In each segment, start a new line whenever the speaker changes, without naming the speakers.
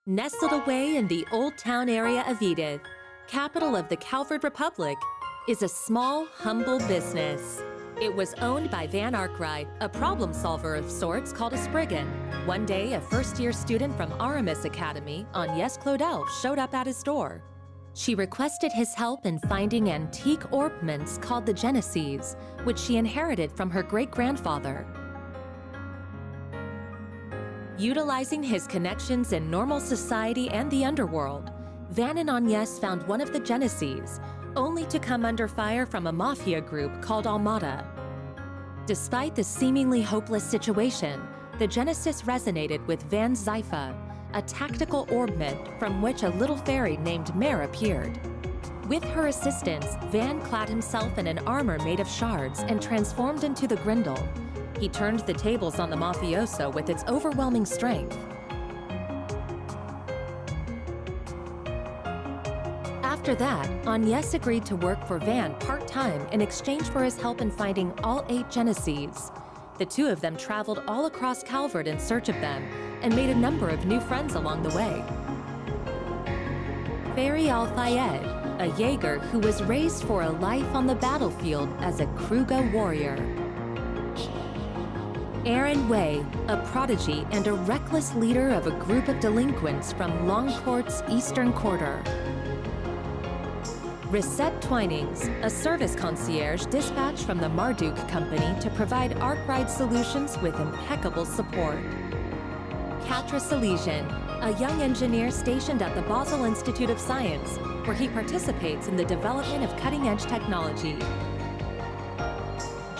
Nestled away in the Old Town area of Edith, capital of the Calvard Republic, is a small, humble business. It was owned by Van Arkride, a problem solver of sorts called a spriggan. One day, a first-year student from Aramis Academy, Agnès Claudel, showed up at his door. She requested his help in finding antique ornaments called the Genesees, which she inherited from her great-grandfather. Utilizing his connections in normal society and the underworld, Van and Agnès found one of the Genesees, only to come under fire from a mafia group called Almata. Despite the seemingly hopeless situation, the Genesis resonated with Van's Zypha, a tactical ornament from which a little fairy named Mare appeared. With her assistance, Van clad himself in an armor made of shards and transformed into the Grindel. He turned the tables on the mafioso with its overwhelming strength. After that, Agnès agreed to work for Van part-time in exchange for his help in finding all 8 Genesees. The two of them traveled all across Calvard in search of them and made a number of new friends along the way. Fairy Al-Fayed, a Jaeger who was raised for a life on the battlefield as a Kruga warrior. Aaron Way, a prodigy and a reckless leader of a group of delinquents from Longcourt's Eastern Quarter. Risette Twinings, a service concierge dispatched from the Marduk Company to provide Arkride solutions with impeccable support. Katra Salesian, a young engineer stationed at the Basel Institute of Science, where he participates in the development of cutting-edge technology.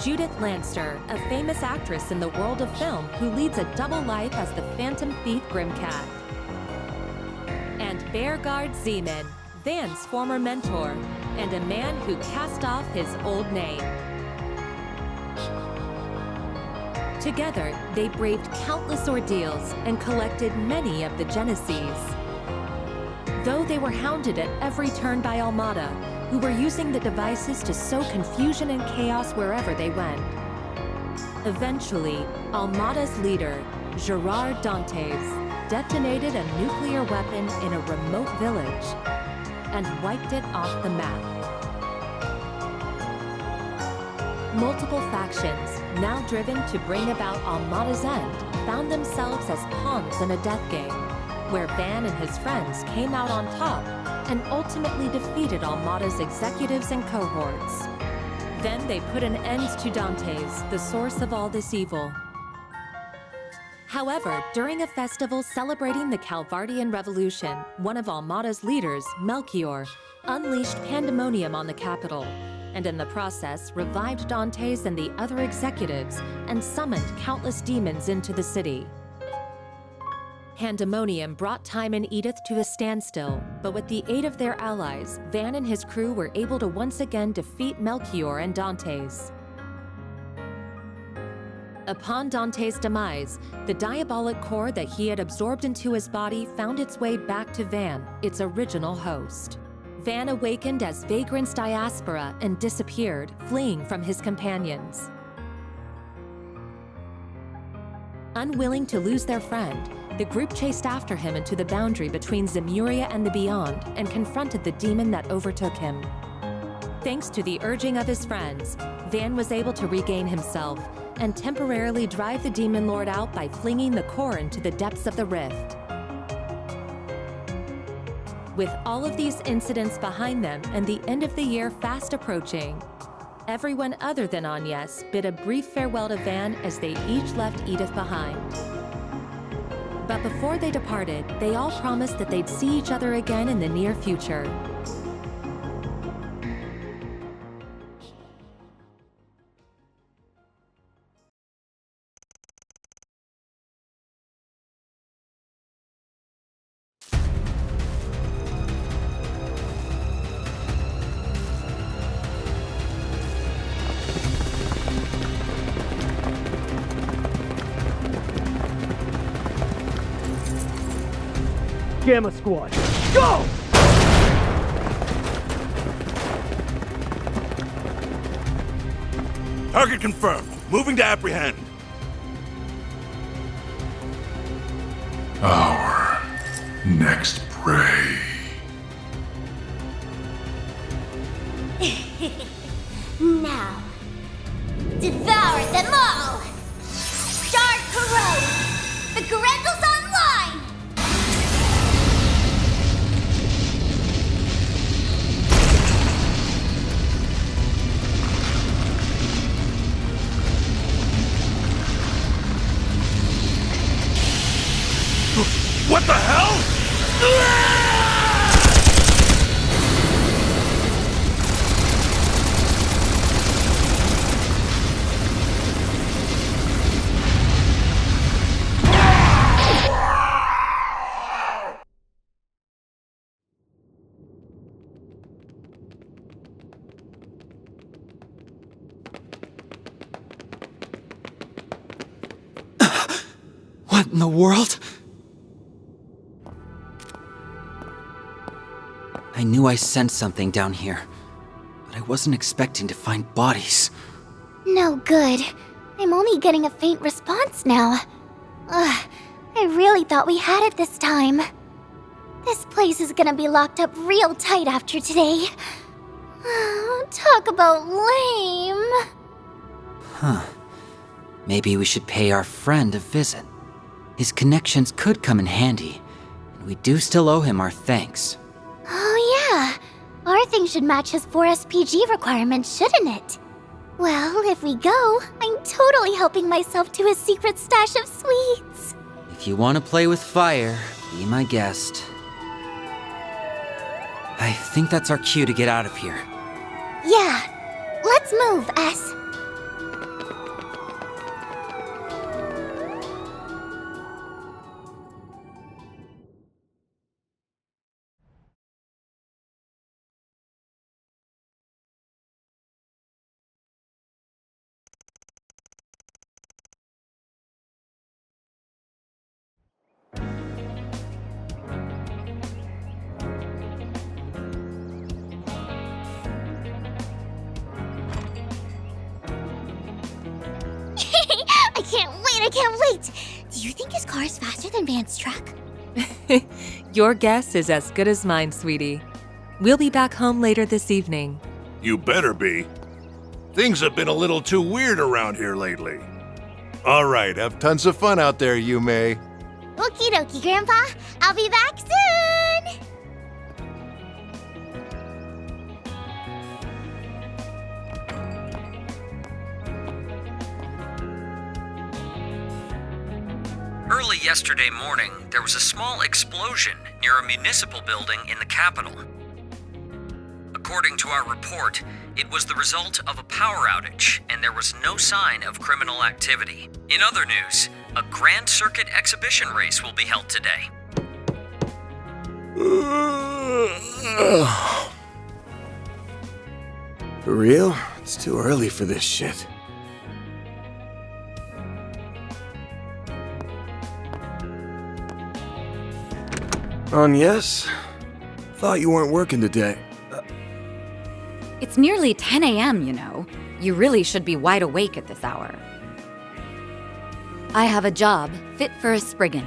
Judith Lanster, a famous actress in the world of film who leads a double life as the Phantom Thief Grimcat. And Bearguard Zeman, Van's former mentor, and a man who cast off his old name. Together, they braved countless ordeals and collected many of the Genesees. Though they were hounded at every turn by Almata, who were using the devices to sow confusion and chaos wherever they went. Eventually, Almata's leader, Gerard Dantes, detonated a nuclear weapon in a remote village and wiped it off the map. Multiple factions, now driven to bring about Almata's end, found themselves as pawns in a death game, where Van and his friends came out on top and ultimately defeated Almata's executives and cohorts. Then they put an end to Dantes, the source of all this evil. However, during a festival celebrating the Calvardian Revolution, one of Almata's leaders, Melchior, unleashed pandemonium on the capital, and in the process revived Dantes and the other executives and summoned countless demons into the city. Pandemonium brought time in Edith to a standstill, but with the aid of their allies, Van and his crew were able to once again defeat Melchior and Dantes. Upon Dantes' demise, the diabolic core that he had absorbed into his body found its way back to Van, its original host. Van awakened as Vagrant's diaspora and disappeared, fleeing from his companions. Unwilling to lose their friend, the group chased after him into the boundary between Zemuria and the Beyond and confronted the demon that overtook him. Thanks to the urging of his friends, Van was able to regain himself and temporarily drive the demon lord out by flinging the core into the depths of the rift. With all of these incidents behind them and the end of the year fast approaching, everyone other than Agnès bid a brief farewell to Van as they each left Edith behind. But before they departed, they all promised that they'd see each other again in the near future.
Gamma Squad, go!
Target confirmed. Moving to apprehend.
Our next prey.
Now, devour them all! Start corrode! The Grendel's online!
What the hell?
What in the world? I knew I sensed something down here, but I wasn't expecting to find bodies.
No good. I'm only getting a faint response now. Ugh, I really thought we had it this time. This place is gonna be locked up real tight after today. Talk about lame.
Huh. Maybe we should pay our friend a visit. His connections could come in handy, and we do still owe him our thanks.
Oh yeah, our thing should match his 4 SPG requirements, shouldn't it? Well, if we go, I'm totally helping myself to his secret stash of sweets.
If you want to play with fire, be my guest. I think that's our cue to get out of here.
Yeah, let's move, S. I can't wait! Do you think his car is faster than Van's truck?
Your guess is as good as mine, sweetie. We'll be back home later this evening.
You better be. Things have been a little too weird around here lately.
All right, have tons of fun out there, Yume.
Okie dokie, Grandpa. I'll be back soon!
Early yesterday morning, there was a small explosion near a municipal building in the capital. According to our report, it was the result of a power outage, and there was no sign of criminal activity. In other news, a Grand Circuit exhibition race will be held today.
For real? It's too early for this shit. Yes? Thought you weren't working today.
It's nearly 10 a.m., you know. You really should be wide awake at this hour. I have a job fit for a spriggan,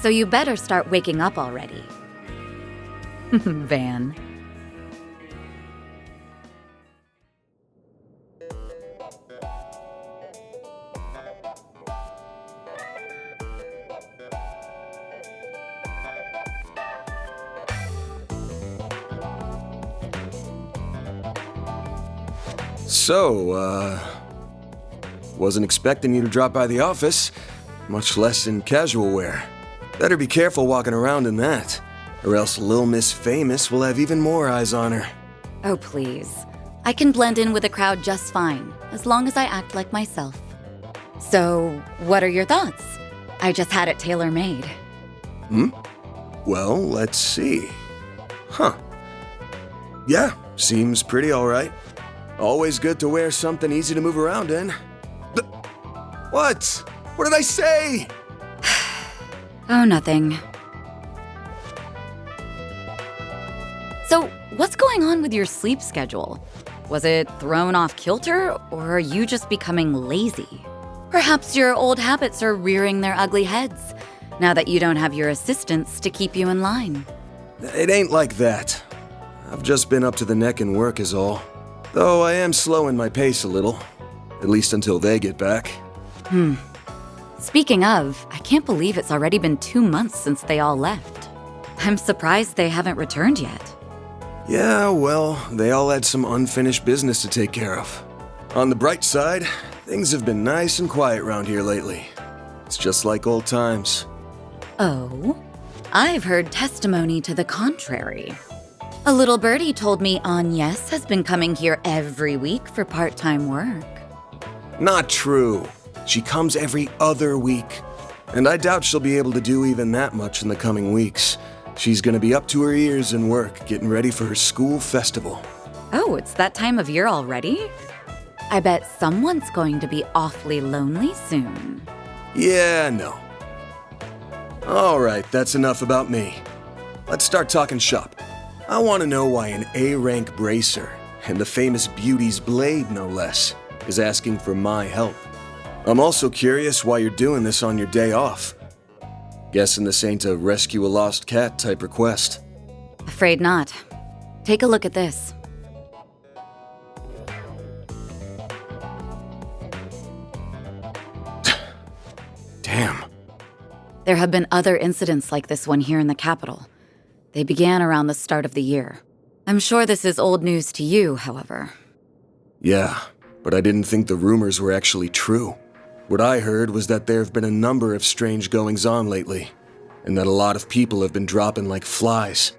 so you better start waking up already. Van.
So, wasn't expecting you to drop by the office, much less in casual wear. Better be careful walking around in that, or else Lil Miss Famous will have even more eyes on her.
Oh, please. I can blend in with the crowd just fine, as long as I act like myself. So, what are your thoughts? I just had it tailor-made.
Well, let's see. Huh. Yeah, seems pretty alright. Always good to wear something easy to move around in. What? What did I say?
Oh, nothing. So, what's going on with your sleep schedule? Was it thrown off kilter, or are you just becoming lazy? Perhaps your old habits are rearing their ugly heads. now that you don't have your assistants to keep you in line.
It ain't like that. I've just been up to the neck in work is all. Though I am slowing my pace a little. At least until they get back.
Speaking of, I can't believe it's already been 2 months since they all left. I'm surprised they haven't returned yet.
Yeah, well, they all had some unfinished business to take care of. On the bright side, things have been nice and quiet around here lately. It's just like old times.
Oh? I've heard testimony to the contrary. A little birdie told me Agnes has been coming here every week for part-time work.
Not true. She comes every other week. And I doubt she'll be able to do even that much in the coming weeks. She's gonna be up to her ears in work, getting ready for her school festival.
Oh, it's that time of year already? I bet someone's going to be awfully lonely soon.
Yeah, no. Alright, that's enough about me. Let's start talking shop. I want to know why an A-rank bracer, and the famous beauty's blade no less, is asking for my help. I'm also curious why you're doing this on your day off. Guessing this ain't a rescue a lost cat type request.
Afraid not. Take a look at this.
Damn.
There have been other incidents like this one here in the capital. They began around the start of the year. I'm sure this is old news to you, however.
Yeah, but I didn't think the rumors were actually true. What I heard was that there have been a number of strange goings-on lately, and that a lot of people have been dropping like flies.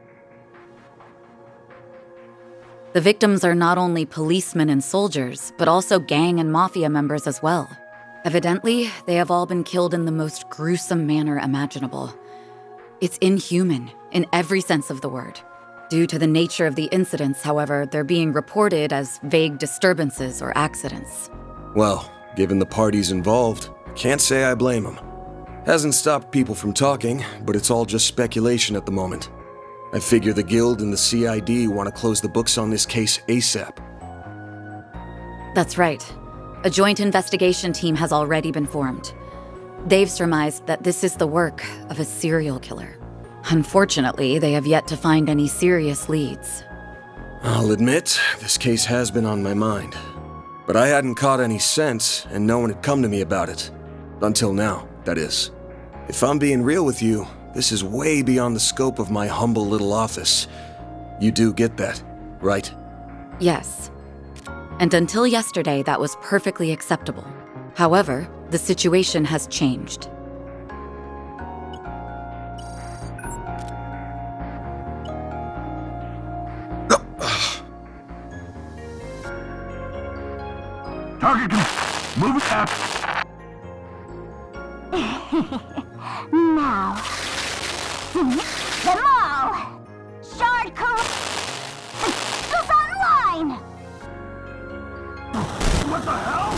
The victims are not only policemen and soldiers, but also gang and mafia members as well. Evidently, they have all been killed in the most gruesome manner imaginable. It's inhuman, in every sense of the word. Due to the nature of the incidents, however, they're being reported as vague disturbances or accidents.
Well, given the parties involved, can't say I blame them. Hasn't stopped people from talking, but it's all just speculation at the moment. I figure the Guild and the CID want to close the books on this case ASAP.
That's right. A joint investigation team has already been formed. They've surmised that this is the work of a serial killer. Unfortunately, they have yet to find any serious leads.
I'll admit, this case has been on my mind. But I hadn't caught any scent, and no one had come to me about it. Until now, that is. If I'm being real with you, this is way beyond the scope of my humble little office. You do get that, right?
Yes. And until yesterday, that was perfectly acceptable. However, the situation has changed.
Target, move it up.
Now, seize them all! Shard goes online!
What the hell?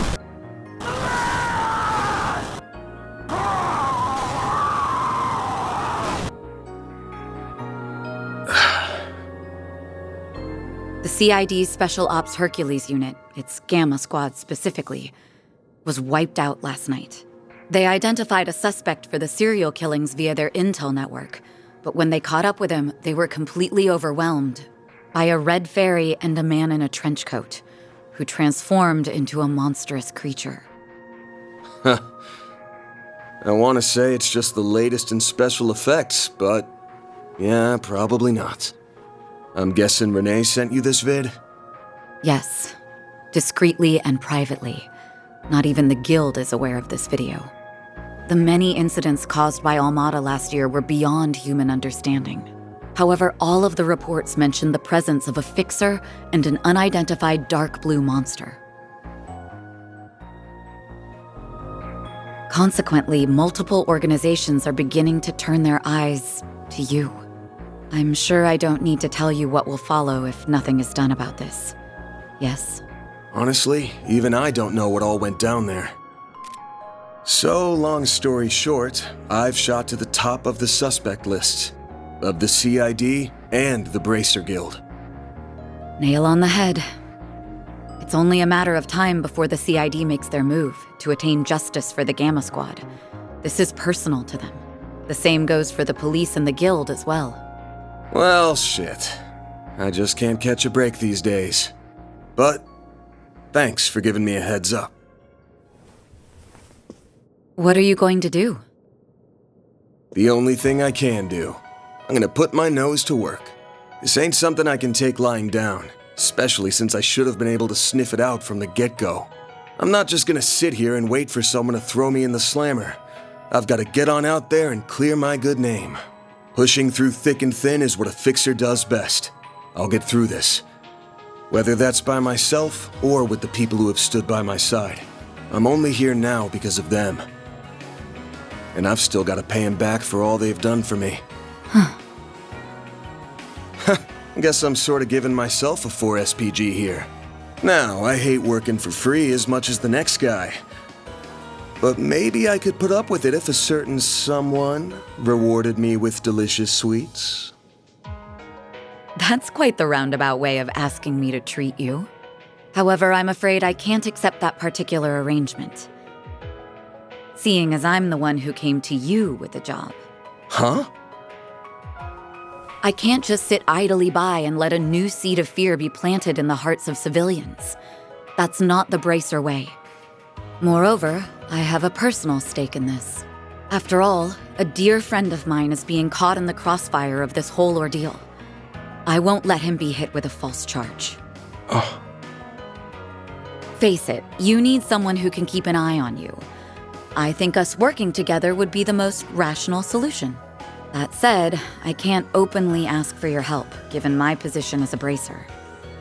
The CID's Special Ops Hercules unit, its Gamma Squad specifically, was wiped out last night. They identified a suspect for the serial killings via their intel network, but when they caught up with him, they were completely overwhelmed by a red fairy and a man in a trench coat, who transformed into a monstrous creature.
I want to say it's just the latest in special effects, but yeah, probably not. I'm guessing Renee sent you this vid?
Yes, discreetly and privately. Not even the Guild is aware of this video. The many incidents caused by Almata last year were beyond human understanding. However, all of the reports mentioned the presence of a fixer and an unidentified dark blue monster. Consequently, multiple organizations are beginning to turn their eyes to you. I'm sure I don't need to tell you what will follow if nothing is done about this. Yes?
Honestly, even I don't know what all went down there. So, long story short, I've shot to the top of the suspect lists. Of the CID and the Bracer Guild.
Nail on the head. It's only a matter of time before the CID makes their move to attain justice for the Gamma Squad. This is personal to them. The same goes for the police and the guild as well.
Well, shit. I just can't catch a break these days. But thanks for giving me a heads up.
What are you going to do?
The only thing I can do. I'm gonna put my nose to work. This ain't something I can take lying down, especially since I should have been able to sniff it out from the get-go. I'm not just gonna sit here and wait for someone to throw me in the slammer. I've gotta get on out there and clear my good name. Pushing through thick and thin is what a fixer does best. I'll get through this. Whether that's by myself or with the people who have stood by my side. I'm only here now because of them. And I've still gotta pay them back for all they've done for me. I guess I'm sort of giving myself a 4 SPG here. Now, I hate working for free as much as the next guy. But maybe I could put up with it if a certain someone rewarded me with delicious sweets.
That's quite the roundabout way of asking me to treat you. However, I'm afraid I can't accept that particular arrangement. Seeing as I'm the one who came to you with the job.
Huh?
I can't just sit idly by and let a new seed of fear be planted in the hearts of civilians. That's not the Bracer way. Moreover, I have a personal stake in this. After all, a dear friend of mine is being caught in the crossfire of this whole ordeal. I won't let him be hit with a false charge.
Oh.
Face it, you need someone who can keep an eye on you. I think us working together would be the most rational solution. That said, I can't openly ask for your help, given my position as a Bracer.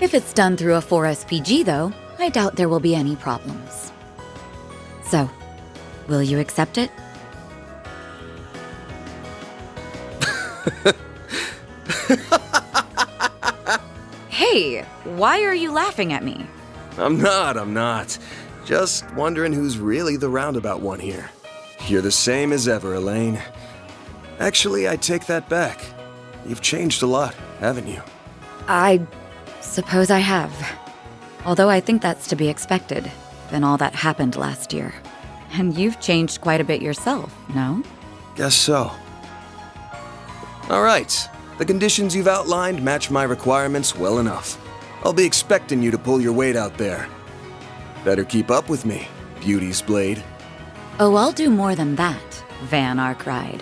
If it's done through a 4 SPG, though, I doubt there will be any problems. So, will you accept it? Hey, why are you laughing at me?
I'm not. Just wondering who's really the roundabout one here. You're the same as ever, Elaine. Actually, I take that back. You've changed a lot, haven't you?
I suppose I have. Although I think that's to be expected, given all that happened last year. And you've changed quite a bit yourself, no?
Guess so. All right. The conditions you've outlined match my requirements well enough. I'll be expecting you to pull your weight out there. Better keep up with me, Beauty's Blade.
Oh, I'll do more than that, Van Arkride.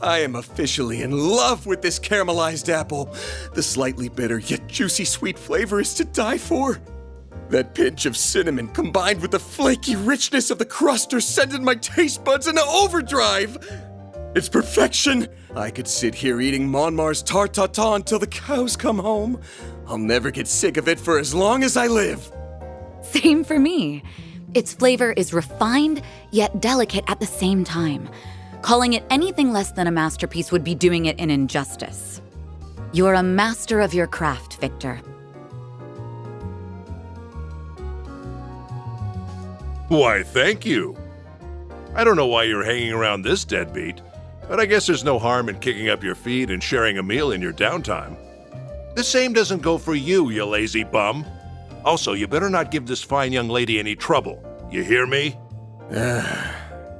I am officially in love with this caramelized apple. The slightly bitter yet juicy sweet flavor is to die for. That pinch of cinnamon combined with the flaky richness of the crust are sending my taste buds into overdrive. It's perfection. I could sit here eating Monmar's tart tatin until the cows come home. I'll never get sick of it for as long as I live.
Same for me. Its flavor is refined yet delicate at the same time. Calling it anything less than a masterpiece would be doing it an injustice. You're a master of your craft, Victor.
Why, thank you. I don't know why you're hanging around this deadbeat, but I guess there's no harm in kicking up your feet and sharing a meal in your downtime. The same doesn't go for you, you lazy bum. Also, you better not give this fine young lady any trouble. You hear me?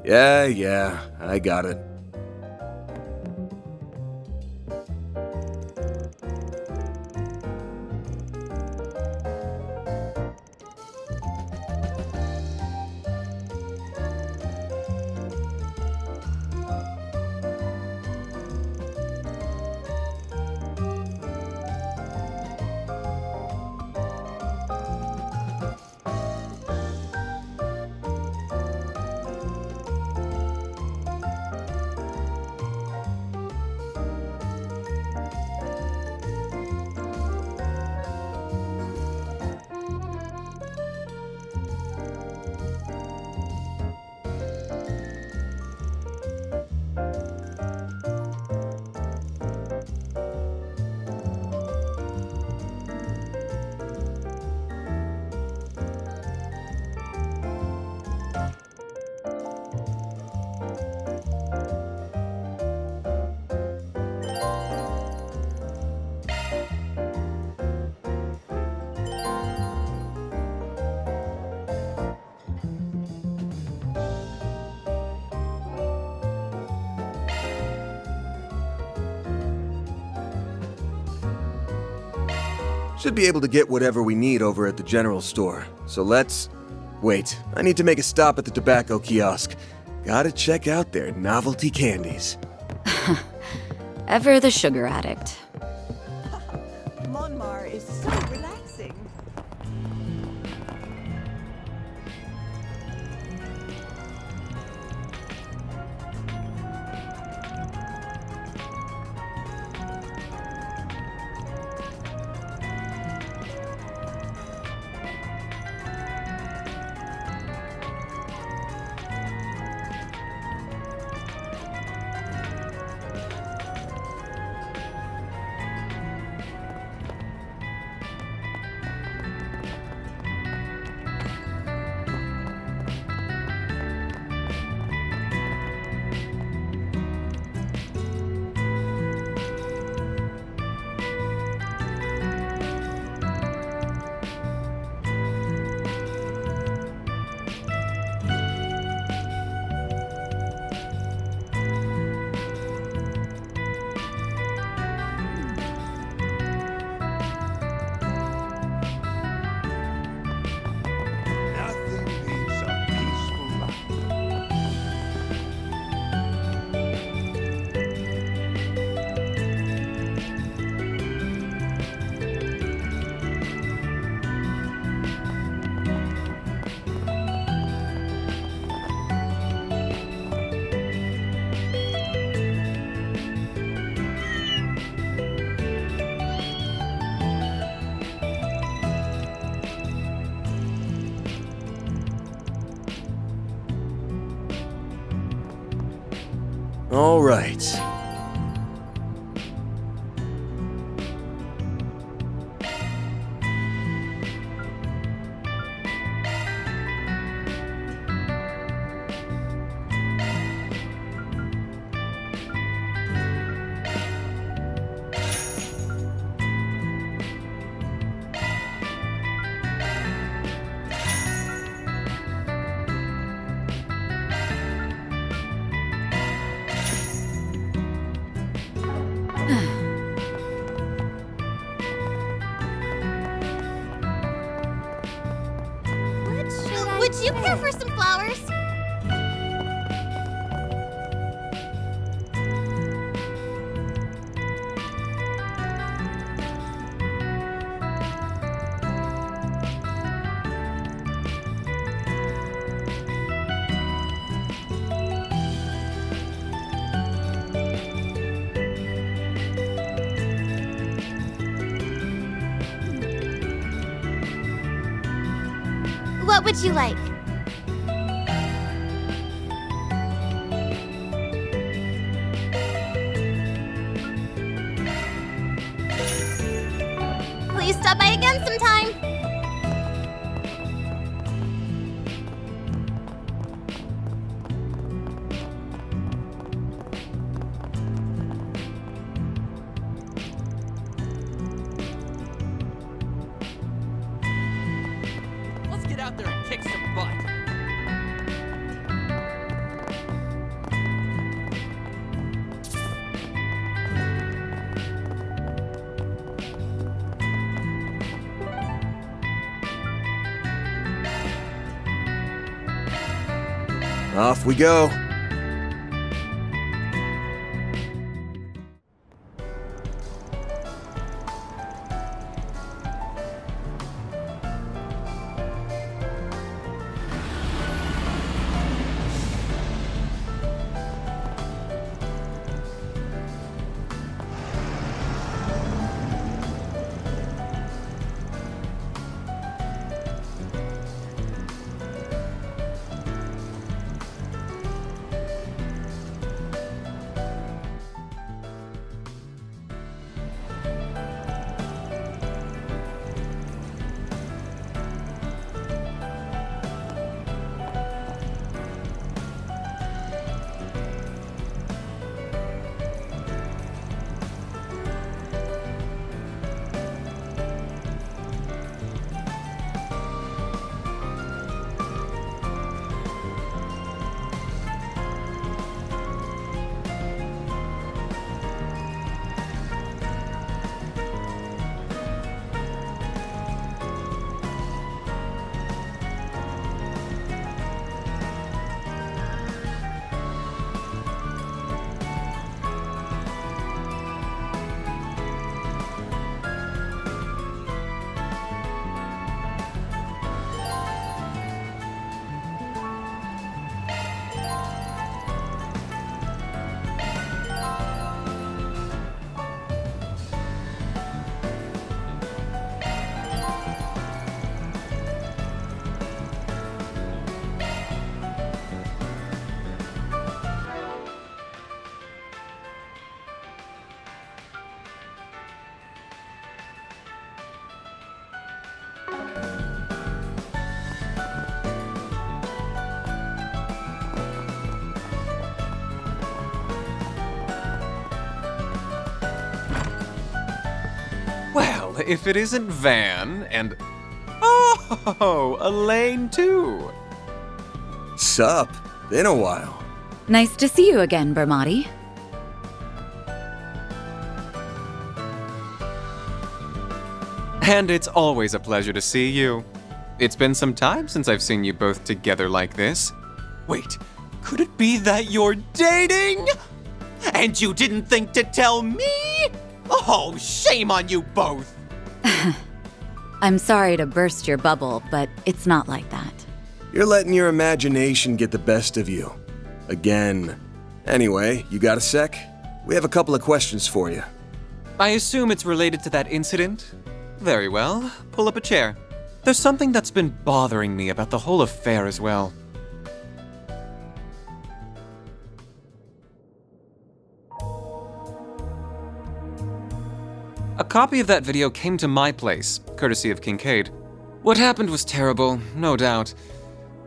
Yeah, I got it. Should be able to get whatever we need over at the general store. So let's... Wait, I need to make a stop at the tobacco kiosk. Gotta check out their novelty candies.
Ever the sugar addict.
Monmar is so relaxing.
Nothing beats a peaceful life.
All right.
Would you care for some flowers? What would you like? Please stop by again sometime.
Let's get out there and kick some butt.
Off we go.
if it isn't Van and... Oh, Elaine too.
Sup? Been a while.
Nice to see you again, Bermati.
And it's always a pleasure to see you. It's been some time since I've seen you both together like this. Wait, could it be that you're dating? And you didn't think to tell me? Oh, shame on you both!
I'm sorry to burst your bubble, but it's not like that.
You're letting your imagination get the best of you. Again. Anyway, you got a sec? We have a couple of questions for you.
I assume it's related to that incident? Very well, pull up a chair. There's something that's been bothering me about the whole affair as well. A copy of that video came to my place, courtesy of Kincaid. What happened was terrible, no doubt.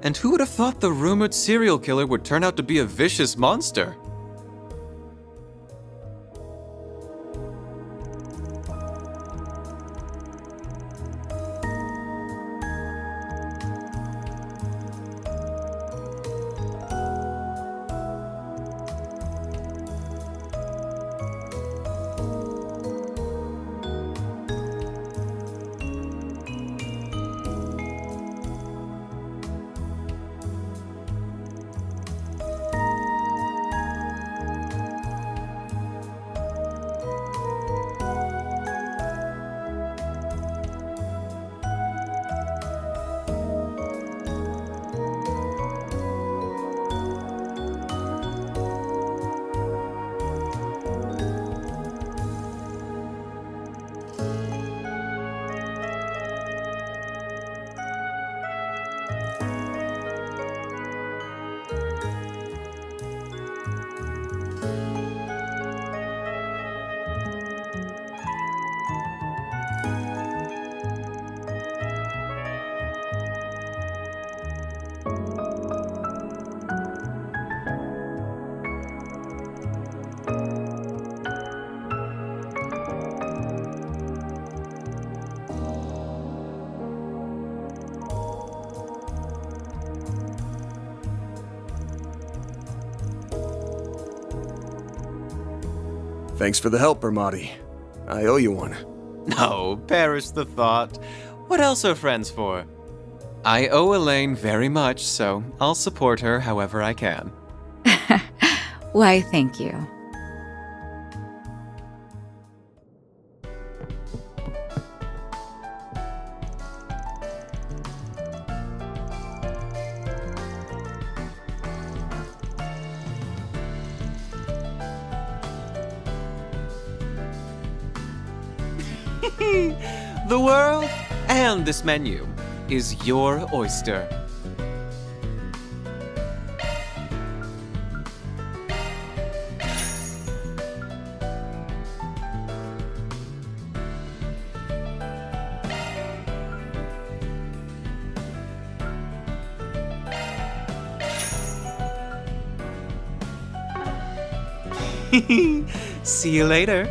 And who would have thought the rumored serial killer would turn out to be a vicious monster?
Thanks for the help, Bermati. I owe you one.
No, perish the thought. What else are friends for? I owe Elaine very much, so I'll support her however I can.
Why, thank you.
The world and this menu is your oyster. See you later.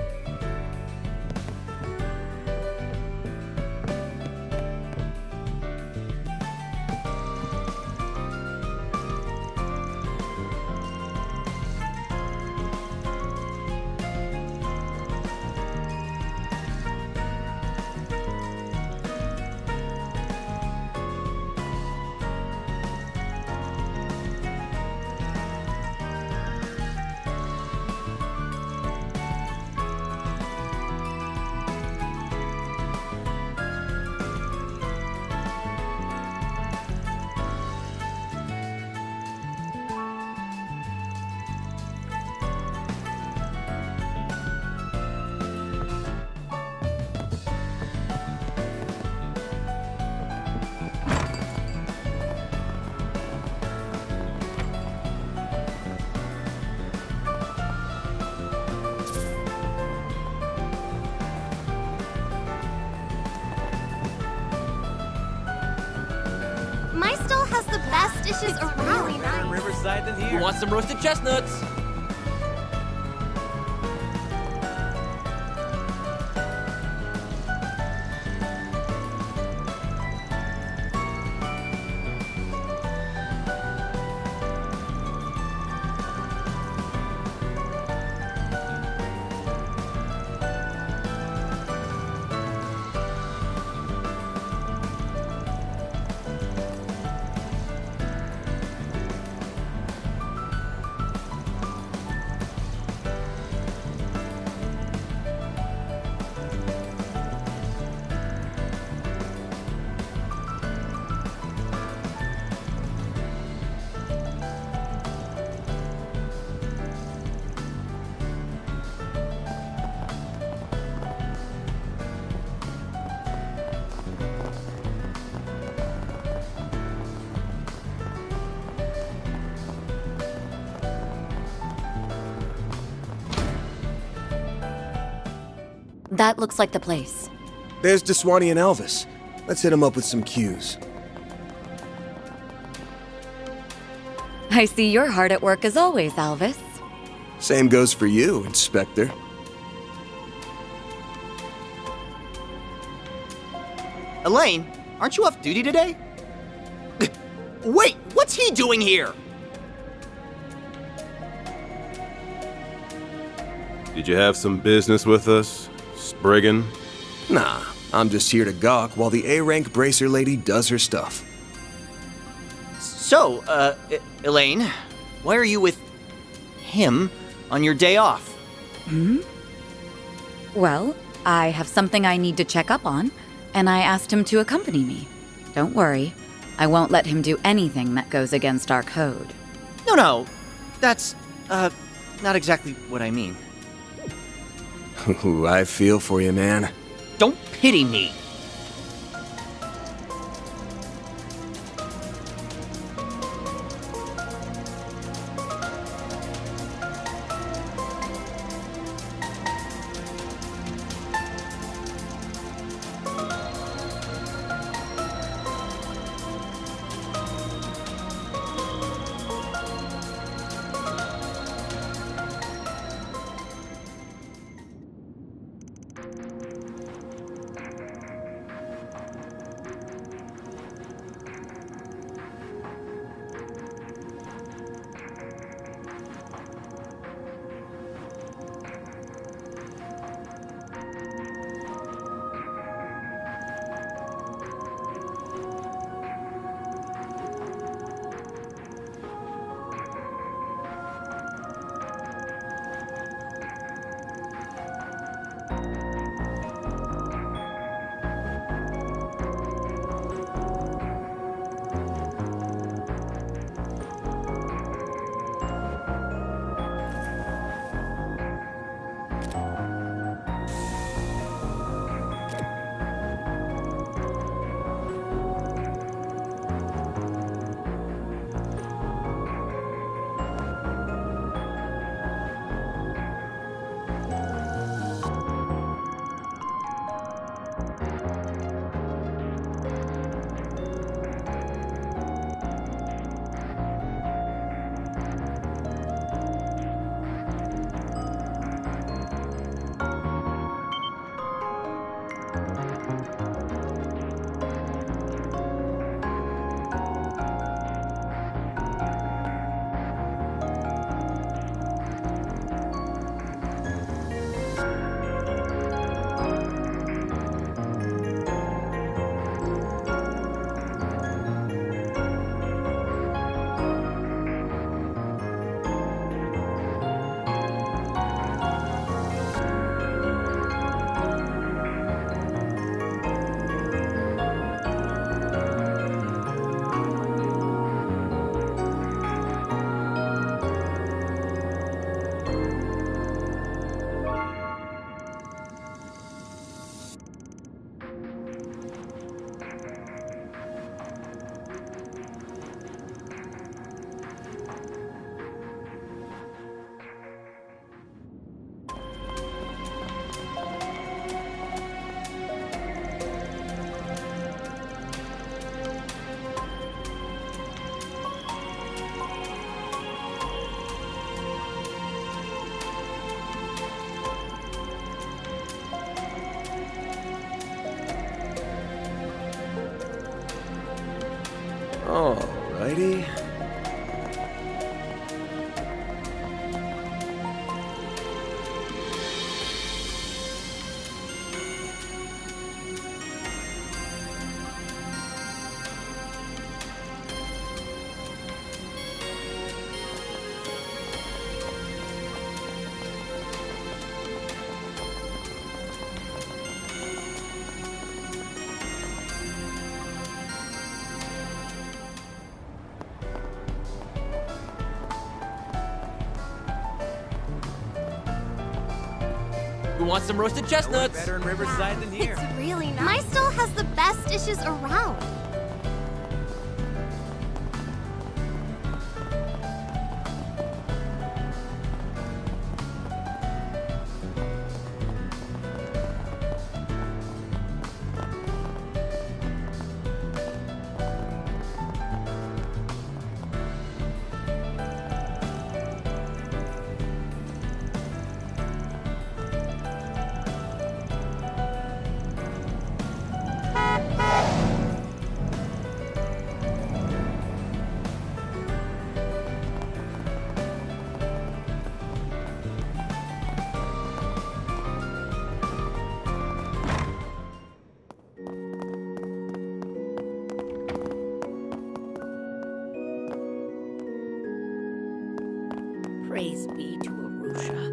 My stall has the best dishes around.
Really nice.
Riverside than here.
Who wants some roasted chestnuts?
That looks like the place.
There's Deswani and Elvis. Let's hit him up with some cues.
I see you're hard at work as always, Elvis.
Same goes for you, Inspector.
Elaine, aren't you off duty today? Wait, what's he doing here?
Did you have some business with us, Spriggan?
Nah, I'm just here to gawk while the A-rank bracer lady does her stuff.
So, Elaine, why are you with him on your day off?
Well, I have something I need to check up on, and I asked him to accompany me. Don't worry, I won't let him do anything that goes against our code.
No, that's, not exactly what I mean.
Ooh, I feel for you, man.
Don't pity me.
Alrighty.
Who wants some roasted chestnuts?
Better in Riverside than here.
It's really nice. My stall has the best dishes around.
Praise be to Arusha.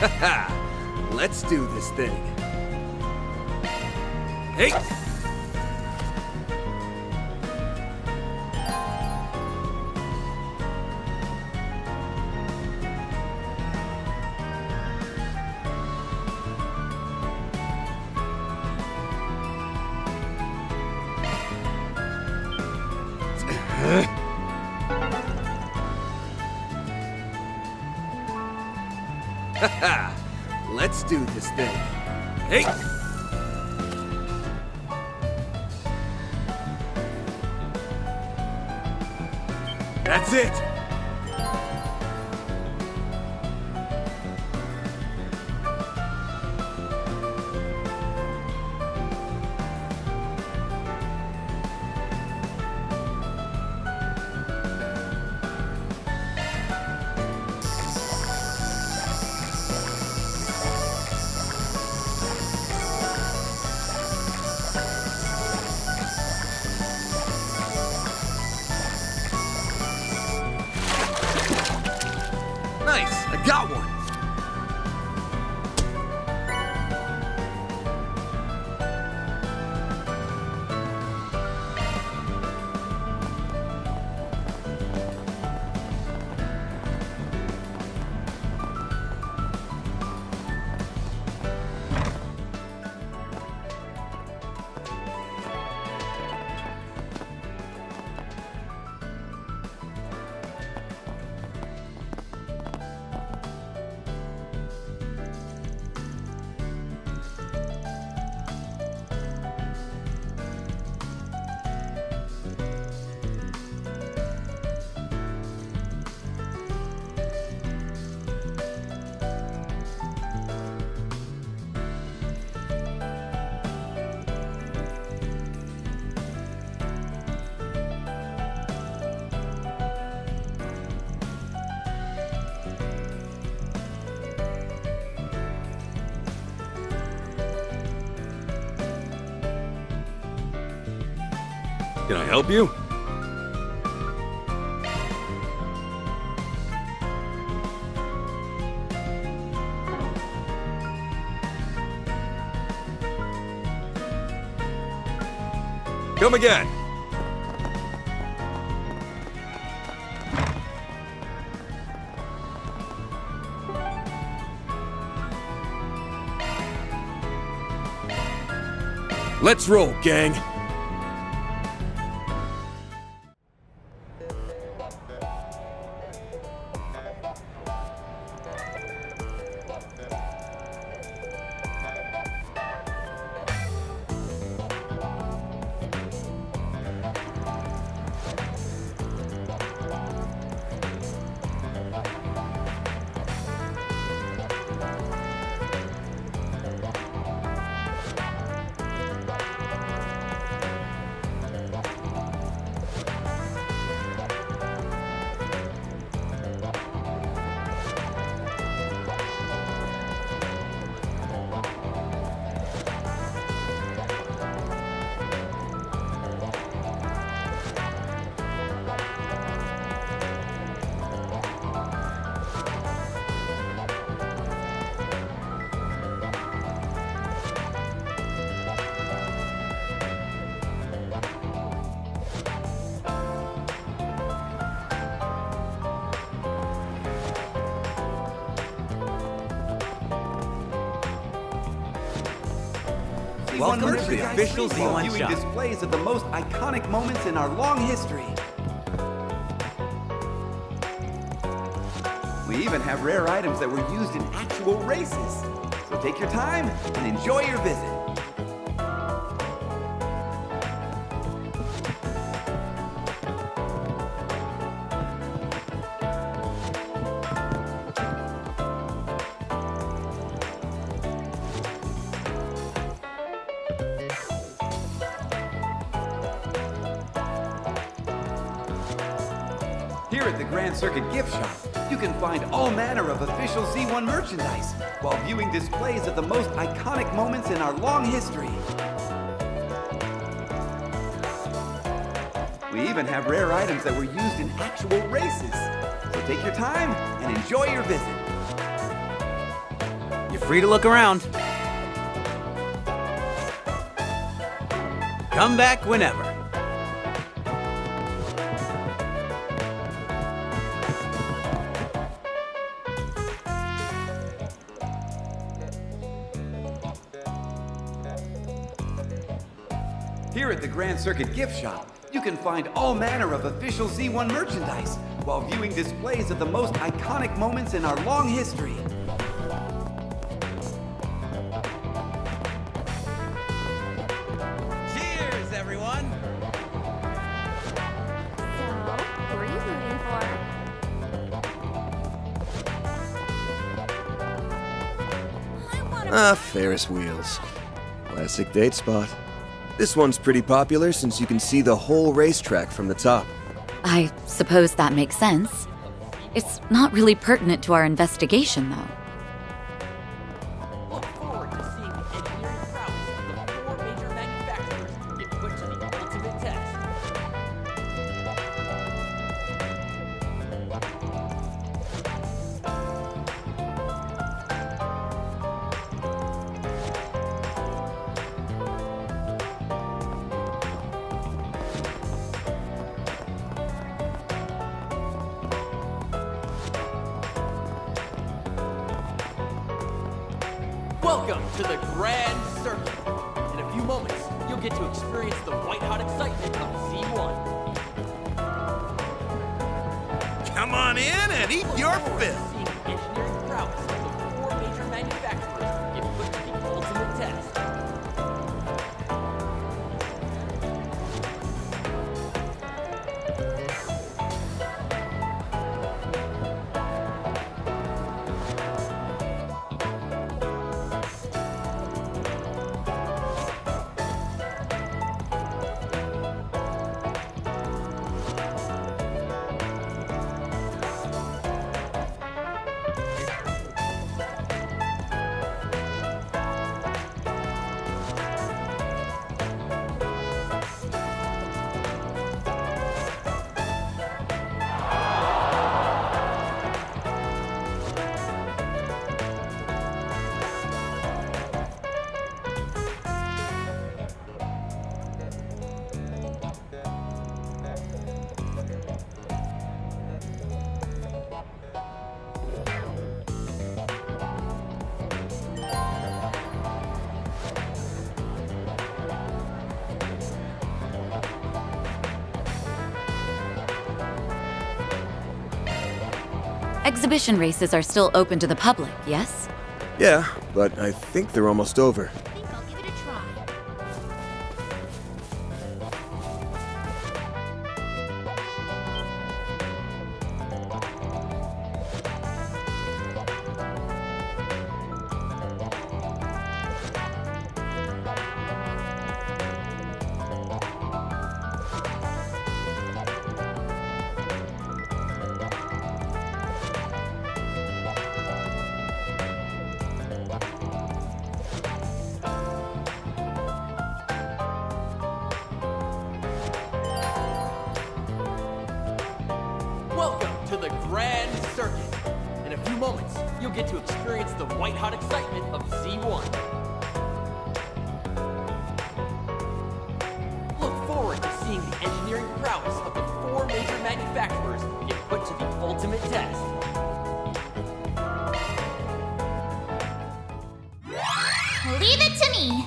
Haha! Let's do this thing. Hey! Haha! Let's do this thing. Hey! That's it!
Can I help you? Come again. Let's roll, gang.
Welcome to the official Z1
viewing
shop.
displays of the most iconic moments in our long history. We even have rare items that were used in actual races. So take your time and enjoy your visit. Here at the Grand Circuit Gift Shop, you can find all manner of official Z1 merchandise while viewing displays of the most iconic moments in our long history. We even have rare items that were used in actual races. So take your time and enjoy your visit.
You're free to look around. Come back whenever.
Here at the Grand Circuit Gift Shop, you can find all manner of official Z1 merchandise while viewing displays of the most iconic moments in our long history.
Cheers, everyone!
So, who are you rooting for?
Ferris wheels. Classic date spot. This one's pretty popular since you can see the whole racetrack from the top.
I suppose that makes sense. It's not really pertinent to our investigation, though.
Look forward to seeing the engineering prowess of the 4 major manufacturers get put to the ultimate test. Welcome to the Grand Circuit. In a few moments, you'll get to experience the white-hot excitement of Z1.
Come on in and eat your fill.
Seeing the engineering prowess of the 4 major manufacturers get put to the ultimate test.
Exhibition races are still open to the public, yes?
Yeah, but I think they're almost over.
I think I'll give it a try.
Welcome to the Grand Circuit. In a few moments, you'll get to experience the white-hot excitement of Z1. Look forward to seeing the engineering prowess of the 4 major manufacturers get put to the ultimate test.
Leave it to me.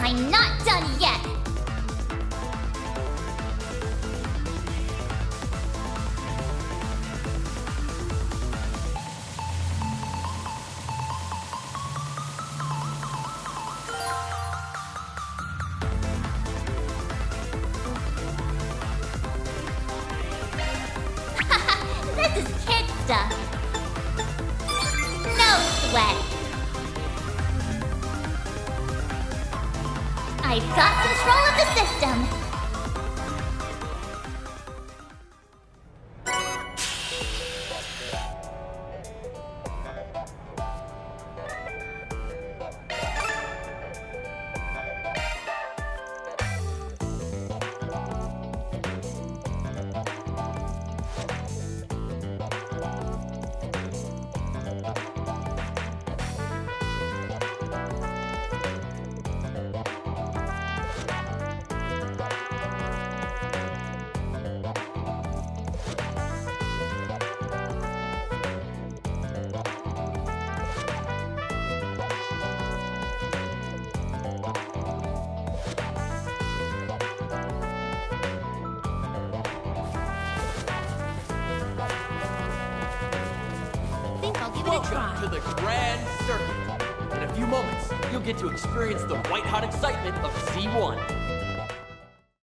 I'm not done yet. This is kid stuff. No sweat. I've got control of the system.
Welcome to the Grand Circuit. In a few moments, you'll get to experience the white-hot excitement of Z1.